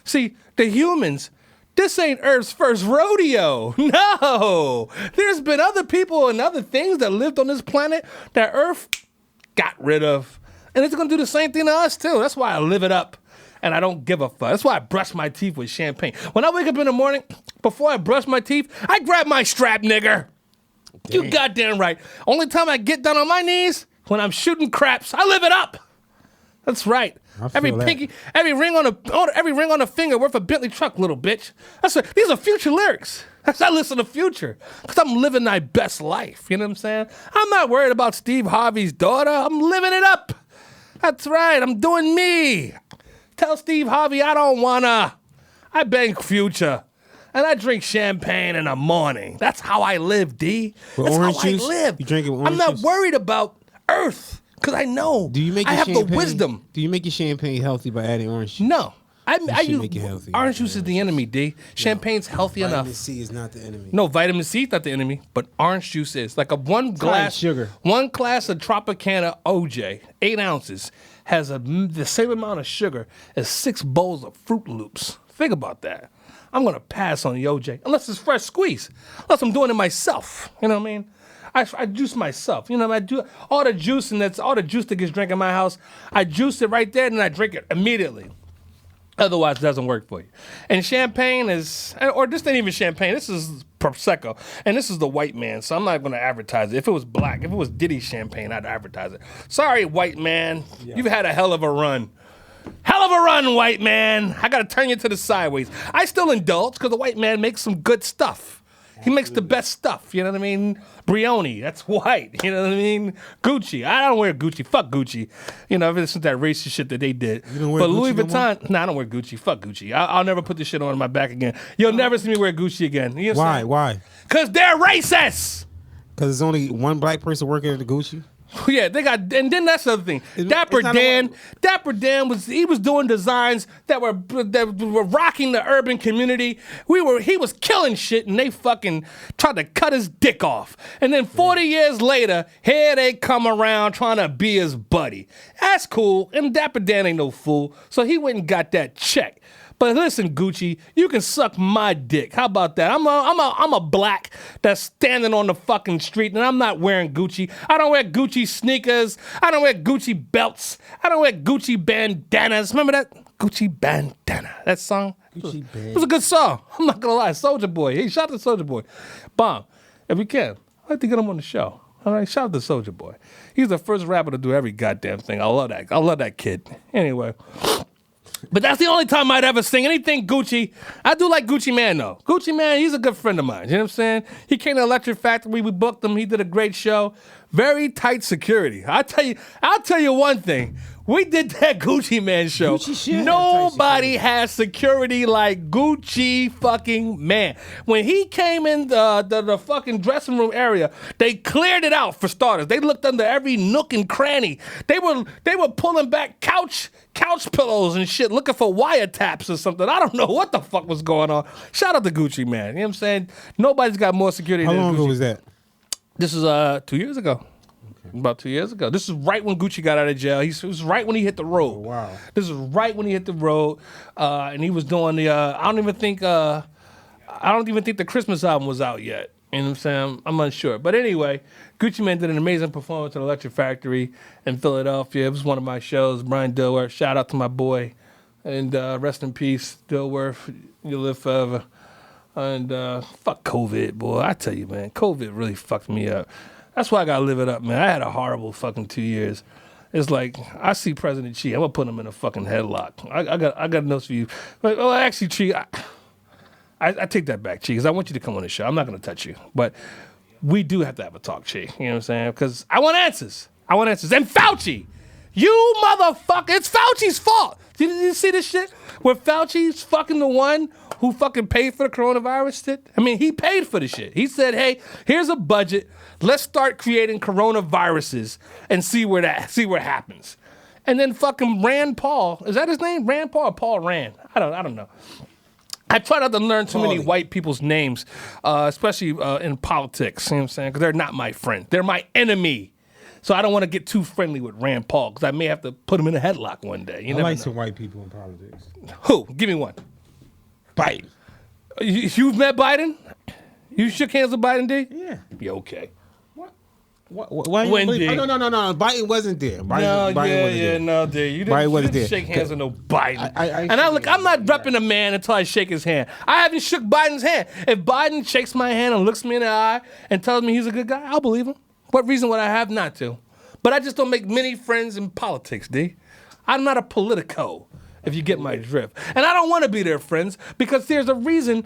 See, the humans, this ain't Earth's first rodeo. No. There's been other people and other things that lived on this planet that Earth got rid of. And it's going to do the same thing to us, too. That's why I live it up. And I don't give a fuck. That's why I brush my teeth with champagne. When I wake up in the morning, before I brush my teeth, I grab my strap, nigger. Damn. You goddamn right. Only time I get down on my knees, when I'm shooting craps, I live it up. That's right. Every pinky, every ring on the finger worth a Bentley truck, little bitch. These are future lyrics. I listen to Future because I'm living my best life. You know what I'm saying? I'm not worried about Steve Harvey's daughter. I'm living it up. That's right. I'm doing me. Tell Steve Harvey I don't wanna. I bang Future. And I drink champagne in the morning. That's how I live, D. With That's orange how juice? I live. You drink it with orange I'm not juice? worried about Earth because I know Do you make I your have champagne, the wisdom. Do you make your champagne healthy by adding orange juice? No. I should use make it healthy. orange juice is the enemy, D. Champagne's healthy Vitamin enough. C is not the enemy. No, vitamin C is not the enemy, but orange juice is. Like one glass sugar. One glass of Tropicana OJ, 8 ounces, has the same amount of sugar as 6 bowls of Fruit Loops. Think about that. I'm gonna pass on the OJ unless it's fresh squeeze. Unless I'm doing it myself. You know what I mean? I juice myself. You know, I do all the juice all the juice that gets drank in my house. I juice it right there and I drink it immediately. Otherwise, it doesn't work for you. And champagne is, or this ain't even champagne. This is Prosecco, and this is the white man. So I'm not going to advertise it. If it was black, if it was Diddy champagne, I'd advertise it. Sorry, white man, You've had a hell of a run. Hell of a run, white man. I got to turn you to the sideways. I still indulge because the white man makes some good stuff. He makes the best stuff, you know what I mean? Brioni, that's white, you know what I mean? Gucci, I don't wear Gucci, fuck Gucci. You know, ever since that racist shit that they did. You don't wear but Gucci Louis no Vuitton, I don't wear Gucci, fuck Gucci. I'll never put this shit on my back again. You'll never see me wear Gucci again. You know what I'm saying? Why? Because they're racist. Because there's only one black person working at the Gucci? Yeah, they got, and then that's the other thing. Dapper Dan was doing designs that were rocking the urban community. He was killing shit, and they fucking tried to cut his dick off. And then 40 years later, here they come around trying to be his buddy. That's cool, and Dapper Dan ain't no fool, so he went and got that check. But listen, Gucci, you can suck my dick. How about that? I'm a black that's standing on the fucking street, and I'm not wearing Gucci. I don't wear Gucci sneakers. I don't wear Gucci belts. I don't wear Gucci bandanas. Remember that? Gucci bandana. That song? Gucci It was a good song. I'm not gonna lie. Soulja Boy. Hey, shout out to Soulja Boy. Bomb. If we can, I'd like to get him on the show. All right, shout out to Soulja Boy. He's the first rapper to do every goddamn thing. I love that. I love that kid. Anyway. But that's the only time I'd ever sing anything Gucci. I do like Gucci Man, though. Gucci Man, he's a good friend of mine. You know what I'm saying? He came to Electric Factory. We booked him. He did a great show. Very tight security. I'll tell you one thing. We did that Gucci Man show. Nobody has security like Gucci fucking Man. When he came in the fucking dressing room area, they cleared it out for starters. They looked under every nook and cranny. They were pulling back couch pillows and shit, looking for wiretaps or something. I don't know what the fuck was going on. Shout out to Gucci Man. You know what I'm saying? Nobody's got more security How than long Gucci. ago was that? This is 2 years ago. About 2 years ago. This is right when Gucci got out of jail. It was right when he hit the road. Oh, wow. This is right when he hit the road, and he was doing the. I don't even think the Christmas album was out yet. You know what I'm saying? I'm unsure. But anyway, Gucci Man did an amazing performance at Electric Factory in Philadelphia. It was one of my shows. Brian Dilworth. Shout out to my boy, and rest in peace, Dilworth. You live forever. And fuck COVID, boy. I tell you, man, COVID really fucked me up. That's why I gotta live it up, man. I had a horrible fucking 2 years. It's like I see President Chi, I'm gonna put him in a fucking headlock. I got notes for you. But, well, actually, Chi, I take that back, Chi, because I want you to come on the show. I'm not gonna touch you, but we do have to have a talk, Chi. You know what I'm saying? Because I want answers. And Fauci, you motherfucker, it's Fauci's fault. Did you see this shit? Where Fauci's fucking the one who fucking paid for the coronavirus shit? I mean, he paid for the shit. He said, hey, here's a budget. Let's start creating coronaviruses and see what happens. And then fucking Rand Paul, is that his name? Rand Paul or Paul Rand? I don't know. I try not to learn too many white people's names, especially in politics, you know what I'm saying? Because they're not my friend. They're my enemy. So I don't want to get too friendly with Rand Paul because I may have to put him in a headlock one day. You I never like know. some white people in politics. Who? Give me one. Biden. You've met Biden? You shook hands with Biden, D? Yeah. Yeah, okay. Why When you did? no. Biden wasn't there. Biden wasn't there. No, D. You Biden didn't, wasn't you didn't there. shake hands with no Biden. I I'm not repping a man until I shake his hand. I haven't shook Biden's hand. If Biden shakes my hand and looks me in the eye and tells me he's a good guy, I'll believe him. What reason would I have not to? But I just don't make many friends in politics, D. I'm not a politico, if you get my drift. And I don't want to be their friends because there's a reason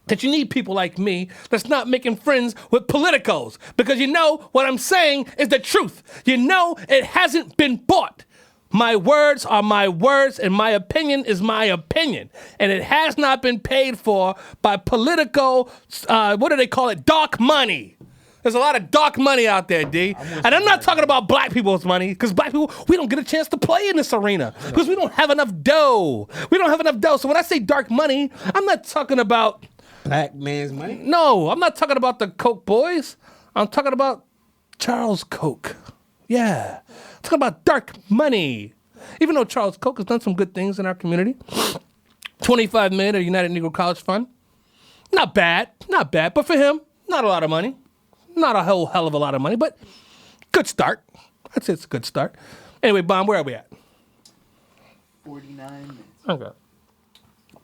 that you need people like me that's not making friends with politicos. Because you know what I'm saying is the truth. You know it hasn't been bought. My words are my words and my opinion is my opinion. And it has not been paid for by political, what do they call it, dark money. There's a lot of dark money out there, D. And I'm not talking about black people's money, because black people, we don't get a chance to play in this arena, because we don't have enough dough. So when I say dark money, I'm not talking about Black man's money? No, I'm not talking about the Koch boys. I'm talking about Charles Koch. Yeah. I'm talking about dark money. Even though Charles Koch has done some good things in our community. $25 million at United Negro College Fund. Not bad. But for him, not a lot of money. Not a whole hell of a lot of money, but good start. I'd say it's a good start. Anyway, Bon, where are we at? 49 minutes. Okay.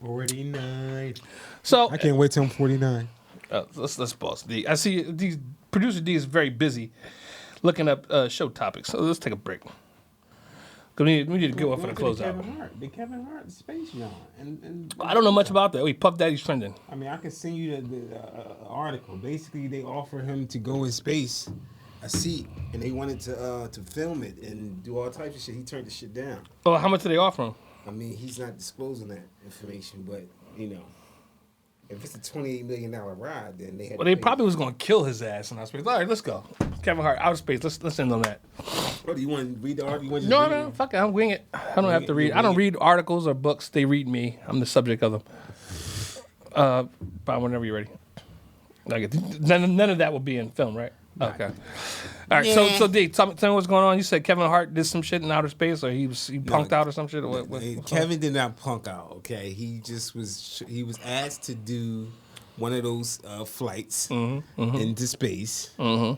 49. So I can't wait till I'm 49. let's pause. D. I see these producer D is very busy looking up show topics. So let's take a break. We need to go off for the closeout. The Kevin Hart Space Jam. And I don't know much about that. Wait, Puff Daddy's trending. I mean, I can send you the article. Basically, they offer him to go in space, a seat, and they wanted to film it and do all types of shit. He turned the shit down. Oh, how much did they offer him? I mean, he's not disclosing that information, but you know, if it's a $28 million ride, then they had. Well, they probably was gonna kill his ass in outer space. All right, let's go. Kevin Hart, outer space. Let's end on that. What do you want to read the article? No, fuck it. I'm wing it. I don't have to read. I don't read articles or books. They read me. I'm the subject of them. Bob, whenever you're ready. None of that will be in film, right? Okay. All right. Yeah. So D, tell me what's going on. You said Kevin Hart did some shit in outer space, or he punked out or some shit. Or what, Kevin did not punk out. Okay, he just was. He was asked to do one of those flights into space, and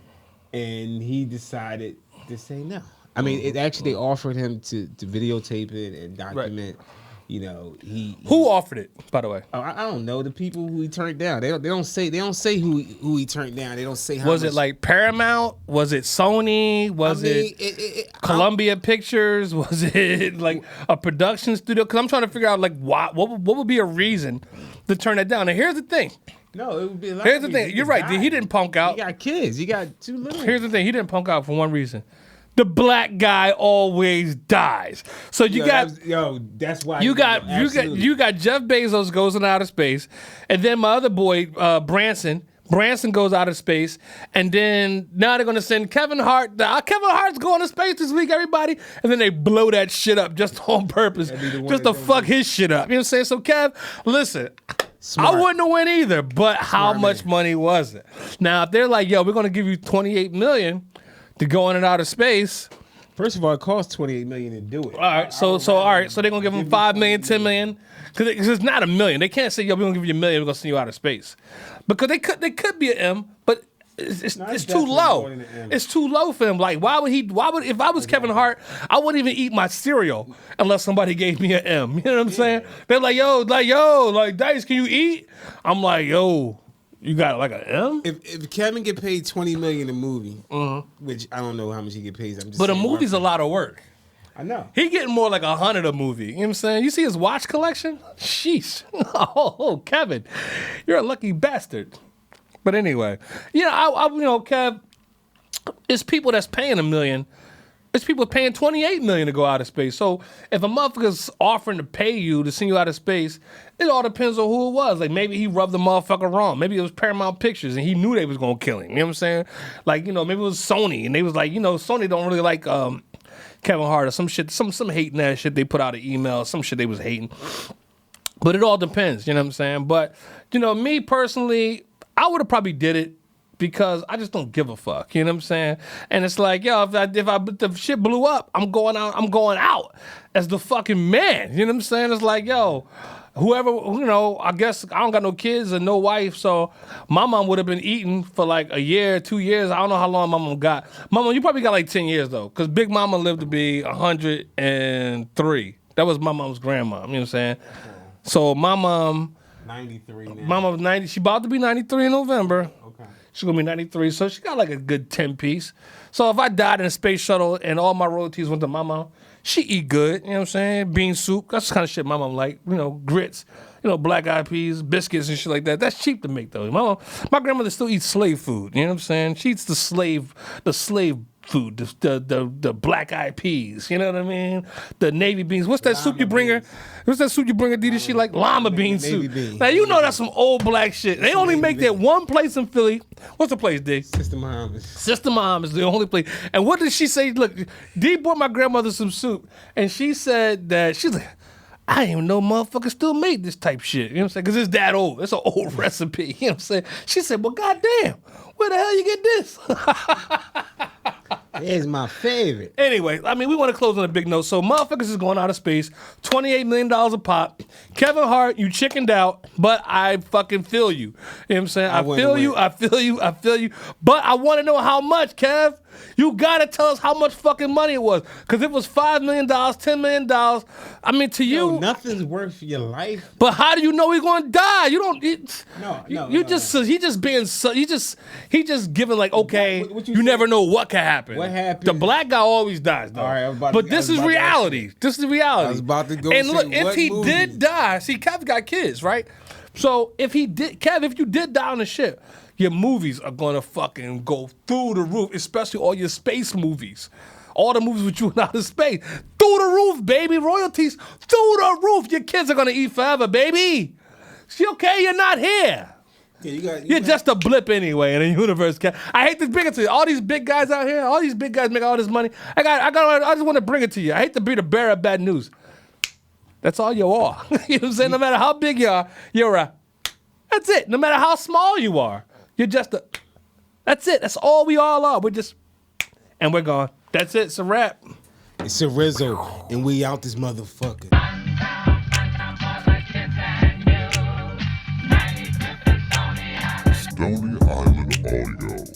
he decided to say no. I mean, it actually they offered him to videotape it and document You know, he Who offered it, by the way? I don't know the people who he turned down. They don't say who he turned down. They don't say how Was much. it like Paramount? Was it Sony? Was it Columbia Pictures? Was it like a production studio? Because I'm trying to figure out like what would be a reason to turn that down. And here's the thing. No, it would be. Here's the thing. You're right. He didn't punk out. He got kids. He got 2 little. Here's the thing. He didn't punk out for one reason. The black guy always dies. So you that's why you got Jeff Bezos goes into outer space, and then my other boy Branson goes out of space, and then now they're gonna send Kevin Hart. Kevin Hart's going to space this week, everybody, and then they blow that shit up just on purpose, just to fuck his shit up. You know what I'm saying? So Kev, listen. Smart. I wouldn't have went either, but how much money was it? Now, if they're like, yo, we're gonna give you $28 million to go in and out of space. First of all, it costs $28 million to do it. All right, so they're gonna give him $5 million, $10 million, because it's not $1 million. They can't say, yo, we're gonna give you $1 million, we're gonna send you out of space, because they could be an M, but it's too low. It's too low for him. Like, why would if I was Kevin Hart, I wouldn't even eat my cereal unless somebody gave me an M. You know what I'm saying? They're like, yo, Dice, can you eat? I'm like, yo. You got like an M? If Kevin get paid $20 million a movie, which I don't know how much he get paid, but a movie's a lot of work. I know. He getting more like $100 a movie. You know what I'm saying? You see his watch collection? Sheesh. Oh, Kevin, you're a lucky bastard. But anyway, Kev, it's people that's paying $1 million. There's people paying $28 million to go out of space. So if a motherfucker's offering to pay you to send you out of space, it all depends on who it was. Like maybe he rubbed the motherfucker wrong. Maybe it was Paramount Pictures and he knew they was gonna kill him. You know what I'm saying? Like, maybe it was Sony and they was like, Sony don't really like Kevin Hart or some shit, some hating ass shit. They put out an email, some shit they was hating. But it all depends, you know what I'm saying? But, me personally, I would have probably did it because I just don't give a fuck, you know what I'm saying? And it's like, yo, if the shit blew up, I'm going out as the fucking man, you know what I'm saying? It's like, yo, whoever, I guess I don't got no kids and no wife, so my mom would have been eating for like a year, 2 years. I don't know how long my mom got. Mama, you probably got like 10 years though, because Big Mama lived to be 103. That was my mom's grandma, you know what I'm saying? So my mom, 93 now. Mama was 90, she about to be 93 in November. Okay. She's gonna be 93, so she got like a good 10 piece. So if I died in a space shuttle and all my royalties went to my mom, she eat good, you know what I'm saying? Bean soup, that's the kind of shit my mom like. Grits, black eyed peas, biscuits and shit like that. That's cheap to make though. My grandmother still eats slave food, you know what I'm saying? She eats the slave food, the black eyed peas, you know what I mean? The navy beans. What's that soup you bring her? What's that soup you bring her, Dita? She like lima bean soup. Now that's some old black shit. They only make that one place in Philly. What's the place, D? Sister Muhammad's. Sister Muhammad's the only place. And what did she say? Look, D bought my grandmother some soup, and she said that she's like, I didn't even know motherfuckers still made this type shit. You know what I'm saying? Because it's that old. It's an old recipe. You know what I'm saying? She said, well, goddamn, where the hell you get this? It's my favorite. Anyway, we want to close on a big note. So motherfuckers is going out of space, $28 million a pop. Kevin Hart, you chickened out, but I fucking feel you. You know what I'm saying? I feel you. But I want to know how much, Kev. You got to tell us how much fucking money it was. Because if it was $5 million, $10 million, to you. Nothing's worth your life. But how do you know he's going to die? You don't. He just giving like, okay, you never know what can happen. What happened? The black guy always dies, though. All right, but this is reality. This is reality. I was about to go and say, look, if what he movie? did die, see, Kev got kids, right? So if you did die on the ship, your movies are gonna fucking go through the roof, especially all your space movies. All the movies with you in outer space. Through the roof, baby. Royalties through the roof. Your kids are gonna eat forever, baby. Okay, you're not here. Yeah, You're just a blip anyway in the universe. I hate to bring it to you. All these big guys out here, all these big guys make all this money. I just want to bring it to you. I hate to be the bearer of bad news. That's all you are. You know what I'm saying? No matter how big you are, that's it. No matter how small you are, you're just that's it. That's all we all are. And we're gone. That's it. It's a wrap. It's a Rizzo, and we out this motherfucker.